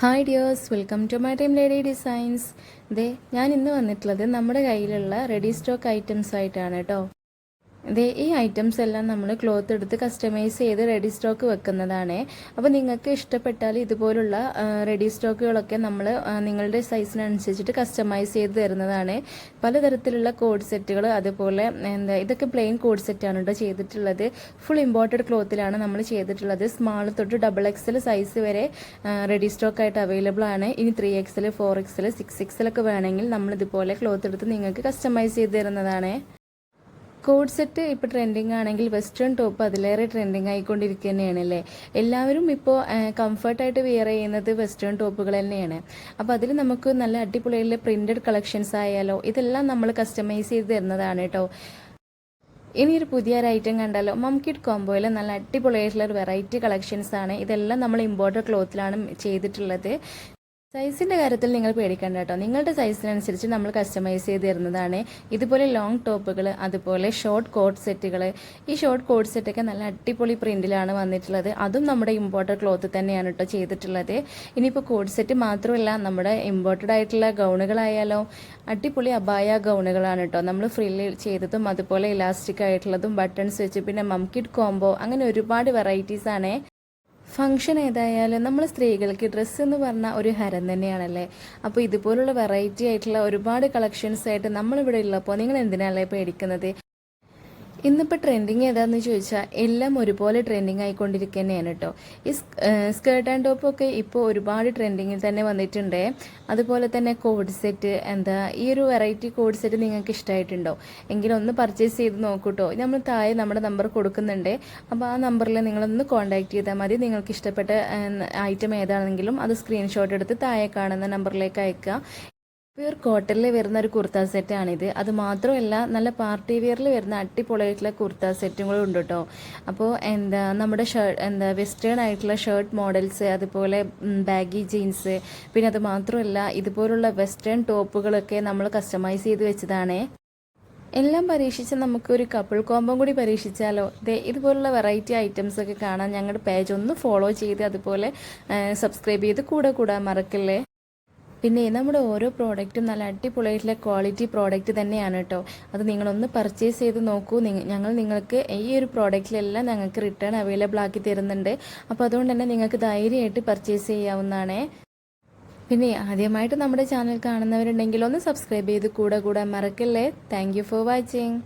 Hi dears, welcome to my time lady designs. ഞാൻ ഇന്ന് വന്നിട്ടുള്ളത് നമ്മുടെ കയ്യിലുള്ള റെഡി സ്റ്റോക്ക് ഐറ്റംസ് ആയിട്ടാണ് കേട്ടോ. ഈ ഐറ്റംസ് എല്ലാം നമ്മൾ ക്ലോത്ത് എടുത്ത് കസ്റ്റമൈസ് ചെയ്ത് റെഡി സ്റ്റോക്ക് വെക്കുന്നതാണ്. അപ്പോൾ നിങ്ങൾക്ക് ഇഷ്ടപ്പെട്ടാൽ ഇതുപോലുള്ള റെഡി സ്റ്റോക്കുകളൊക്കെ നമ്മൾ നിങ്ങളുടെ സൈസിനനുസരിച്ചിട്ട് കസ്റ്റമൈസ് ചെയ്ത് തരുന്നതാണ്. പലതരത്തിലുള്ള കോഡ് സെറ്റുകൾ, അതുപോലെ ഇതൊക്കെ പ്ലെയിൻ കോഡ് സെറ്റാണ് കേട്ടോ ചെയ്തിട്ടുള്ളത്. ഫുൾ ഇമ്പോർട്ടഡ് ക്ലോത്തിലാണ് നമ്മൾ ചെയ്തിട്ടുള്ളത്. സ്മാൾ തൊട്ട് XXL സൈസ് വരെ റെഡി സ്റ്റോക്ക് ആയിട്ട് അവൈലബിൾ ആണ്. ഇനി 3XL, 4XL, 6XL ഒക്കെ വേണമെങ്കിൽ നമ്മൾ ഇതുപോലെ ക്ലോത്ത് എടുത്ത് നിങ്ങൾക്ക് കസ്റ്റമൈസ് ചെയ്ത് തരുന്നതാണ്. കോഡ് സെറ്റ് ഇപ്പോൾ ട്രെൻഡിങ് ആണെങ്കിൽ വെസ്റ്റേൺ ടോപ്പ് അതിലേറെ ട്രെൻഡിങ് ആയിക്കൊണ്ടിരിക്കുക തന്നെയാണല്ലേ. എല്ലാവരും ഇപ്പോൾ കംഫർട്ടായിട്ട് വെയർ ചെയ്യുന്നത് വെസ്റ്റേൺ ടോപ്പുകൾ തന്നെയാണ്. അപ്പോൾ അതിൽ നമുക്ക് നല്ല അടിപൊളിയുള്ള പ്രിൻറ്റഡ് കളക്ഷൻസ് ആയാലോ, ഇതെല്ലാം നമ്മൾ കസ്റ്റമൈസ് ചെയ്ത് തരുന്നതാണ് കേട്ടോ. ഇനിയൊരു പുതിയൊരു ഐറ്റം കണ്ടാലോ, മംകിഡ് കോംബോയിൽ നല്ല അടിപൊളിയായിട്ടുള്ള ഒരു വെറൈറ്റി കളക്ഷൻസ് ആണ്. ഇതെല്ലാം നമ്മൾ ഇമ്പോർട്ടഡ് ക്ലോത്തിലാണ് ചെയ്തിട്ടുള്ളത്. സൈസിൻ്റെ കാര്യത്തിൽ നിങ്ങൾ പേടിക്കേണ്ട കേട്ടോ. നിങ്ങളുടെ സൈസിനനുസരിച്ച് നമ്മൾ കസ്റ്റമൈസ് ചെയ്ത് തരുന്നതാണ്. ഇതുപോലെ ലോങ് ടോപ്പുകൾ, അതുപോലെ ഷോർട്ട് കോട്ട് സെറ്റുകൾ. ഈ ഷോർട്ട് കോട്ട് സെറ്റൊക്കെ നല്ല അടിപൊളി പ്രിൻറ്റിലാണ് വന്നിട്ടുള്ളത്. അതും നമ്മുടെ ഇമ്പോർട്ടഡ് ക്ലോത്ത് തന്നെയാണ് കേട്ടോ ചെയ്തിട്ടുള്ളത്. ഇനിയിപ്പോൾ കോട്ട് സെറ്റ് മാത്രമല്ല, നമ്മുടെ ഇമ്പോർട്ടഡ് ആയിട്ടുള്ള ഗൗണുകളായാലോ, അടിപൊളി അബായ ഗൗണുകളാണ് കേട്ടോ. നമ്മൾ ഫ്രില്ല് ചെയ്തതും അതുപോലെ ഇലാസ്റ്റിക് ആയിട്ടുള്ളതും ബട്ടൺസ് വെച്ച്, പിന്നെ മംകിഡ് കോംബോ, അങ്ങനെ ഒരുപാട് വെറൈറ്റീസ് ആണ്. ഫംഗ്ഷൻ ഏതായാലും നമ്മൾ സ്ത്രീകൾക്ക് ഡ്രസ്സ് എന്ന് പറഞ്ഞാൽ ഒരു ഹരം തന്നെയാണല്ലേ. അപ്പോൾ ഇതുപോലുള്ള വെറൈറ്റി ആയിട്ടുള്ള ഒരുപാട് കളക്ഷൻസ് ആയിട്ട് നമ്മളിവിടെ ഉള്ളപ്പോൾ നിങ്ങൾ എന്തിനാണല്ലേ പേടിക്കുന്നത്? ഇന്നിപ്പോൾ ട്രെൻഡിങ് ഏതാണെന്ന് ചോദിച്ചാൽ എല്ലാം ഒരുപോലെ ട്രെൻഡിങ് ആയിക്കൊണ്ടിരിക്കുക തന്നെയാണ് കേട്ടോ. ഈ സ്കേർട്ട് ആൻഡ് ടോപ്പൊക്കെ ഇപ്പോൾ ഒരുപാട് ട്രെൻഡിങ്ങിൽ തന്നെ വന്നിട്ടുണ്ട്. അതുപോലെ തന്നെ കോഡ് സെറ്റ്, ഈ ഒരു വെറൈറ്റി കോഡ് സെറ്റ് നിങ്ങൾക്ക് ഇഷ്ടമായിട്ടുണ്ടോ എങ്കിലും ഒന്ന് പർച്ചേസ് ചെയ്ത് നോക്കൂട്ടോ. നമ്മൾ താഴെ നമ്മുടെ നമ്പർ കൊടുക്കുന്നുണ്ട്. അപ്പോൾ ആ നമ്പറിൽ നിങ്ങളൊന്ന് കോൺടാക്ട് ചെയ്താൽ മതി. നിങ്ങൾക്ക് ഇഷ്ടപ്പെട്ട ഐറ്റം ഏതാണെങ്കിലും അത് സ്ക്രീൻഷോട്ട് എടുത്ത് താഴെ കാണുന്ന നമ്പറിലേക്ക് അയക്കുക. പ്യൂർ കോട്ടണിൽ വരുന്ന ഒരു കുർത്ത സെറ്റാണിത്. അത് മാത്രമല്ല, നല്ല പാർട്ടി വെയറിൽ വരുന്ന അടിപൊളിയായിട്ടുള്ള കുർത്ത സെറ്റുകളും ഉണ്ട് കേട്ടോ. അപ്പോൾ നമ്മുടെ വെസ്റ്റേൺ ആയിട്ടുള്ള ഷർട്ട് മോഡൽസ്, അതുപോലെ ബാഗി ജീൻസ്, പിന്നെ അത് മാത്രമല്ല ഇതുപോലുള്ള വെസ്റ്റേൺ ടോപ്പുകളൊക്കെ നമ്മൾ കസ്റ്റമൈസ് ചെയ്ത് വെച്ചതാണ്. എല്ലാം പരീക്ഷിച്ച് നമുക്കൊരു കപ്പിൾ കോംബോ കൂടി പരീക്ഷിച്ചാലോ. ഇതുപോലുള്ള വെറൈറ്റി ഐറ്റംസ് ഒക്കെ കാണാൻ ഞങ്ങളുടെ പേജ് ഒന്ന് ഫോളോ ചെയ്ത് അതുപോലെ സബ്സ്ക്രൈബ് ചെയ്ത് കൂടെ മറക്കല്ലേ. പിന്നെ നമ്മുടെ ഓരോ പ്രോഡക്റ്റും നല്ല അടിപൊളിയായിട്ടുള്ള ക്വാളിറ്റി പ്രോഡക്റ്റ് തന്നെയാണ് കേട്ടോ. അത് നിങ്ങളൊന്ന് പർച്ചേസ് ചെയ്ത് നോക്കൂ. ഞങ്ങൾ നിങ്ങൾക്ക് ഈ ഒരു പ്രോഡക്റ്റിലെല്ലാം ഞങ്ങൾക്ക് റിട്ടേൺ അവൈലബിൾ ആക്കി തരുന്നുണ്ട്. അപ്പോൾ അതുകൊണ്ട് തന്നെ നിങ്ങൾക്ക് ധൈര്യമായിട്ട് പർച്ചേസ് ചെയ്യാവുന്നതാണ്. പിന്നെ ആദ്യമായിട്ട് നമ്മുടെ ചാനൽ കാണുന്നവരുണ്ടെങ്കിൽ ഒന്ന് സബ്സ്ക്രൈബ് ചെയ്ത് കൂടെ മറക്കല്ലേ. Thank you for watching.